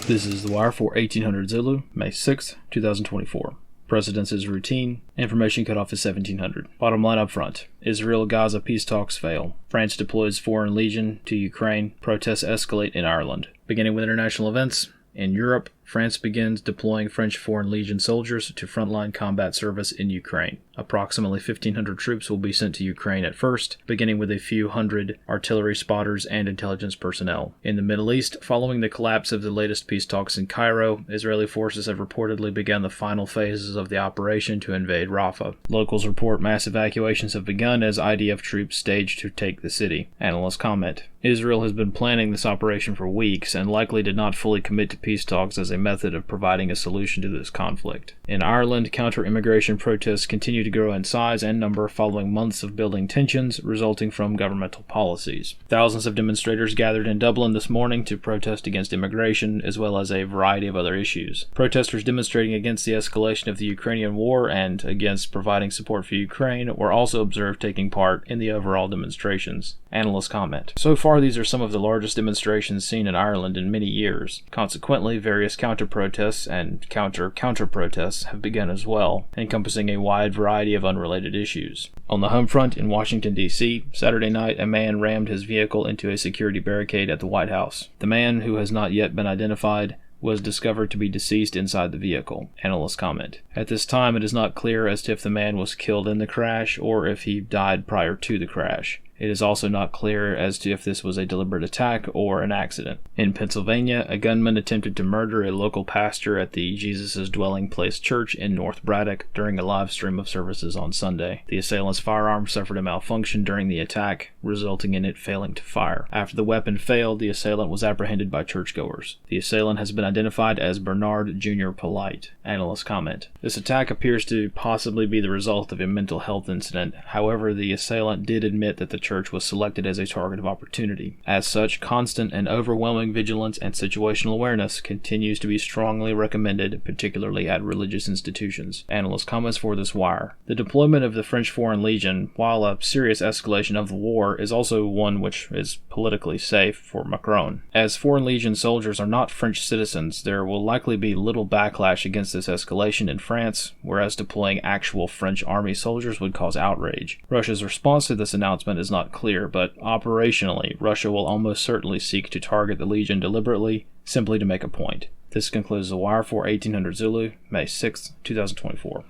This is The Wire for 1800 Zulu, May 6, 2024. Precedence is routine. Information cutoff is 1700. Bottom line up front. Israel-Gaza peace talks fail. France deploys Foreign Legion to Ukraine. Protests escalate in Ireland. Beginning with international events. In Europe, France begins deploying French Foreign Legion soldiers to frontline combat service in Ukraine. Approximately 1,500 troops will be sent to Ukraine at first, beginning with a few hundred artillery spotters and intelligence personnel. In the Middle East, following the collapse of the latest peace talks in Cairo, Israeli forces have reportedly begun the final phases of the operation to invade Rafah. Locals report mass evacuations have begun as IDF troops stage to take the city. Analysts comment. Israel has been planning this operation for weeks and likely did not fully commit to peace talks as a method of providing a solution to this conflict. In Ireland, counter-immigration protests continue to grow in size and number following months of building tensions resulting from governmental policies. Thousands of demonstrators gathered in Dublin this morning to protest against immigration, as well as a variety of other issues. Protesters demonstrating against the escalation of the Ukrainian war and against providing support for Ukraine were also observed taking part in the overall demonstrations. Analysts comment. So far, these are some of the largest demonstrations seen in Ireland in many years. Consequently, various counter-protests and counter-protests have begun as well, encompassing a wide variety of unrelated issues. On the home front in Washington, D.C., Saturday night, a man rammed his vehicle into a security barricade at the White House. The man, who has not yet been identified, was discovered to be deceased inside the vehicle. Analysts comment. At this time, it is not clear as to if the man was killed in the crash or if he died prior to the crash. It is also not clear as to if this was a deliberate attack or an accident. In Pennsylvania, a gunman attempted to murder a local pastor at the Jesus' Dwelling Place Church in North Braddock during a live stream of services on Sunday. The assailant's firearm suffered a malfunction during the attack, resulting in it failing to fire. After the weapon failed, the assailant was apprehended by churchgoers. The assailant has been identified as Bernard Jr. Polite. Analysts comment. This attack appears to possibly be the result of a mental health incident. However, the assailant did admit that the church was selected as a target of opportunity. As such, constant and overwhelming vigilance and situational awareness continues to be strongly recommended, particularly at religious institutions. Analyst comments for this wire. The deployment of the French Foreign Legion, while a serious escalation of the war, is also one which is politically safe for Macron. As Foreign Legion soldiers are not French citizens, there will likely be little backlash against this escalation in France, whereas deploying actual French army soldiers would cause outrage. Russia's response to this announcement is not clear, but operationally, Russia will almost certainly seek to target the Legion deliberately, simply to make a point. This concludes The Wire for 1800 Zulu, May 6, 2024.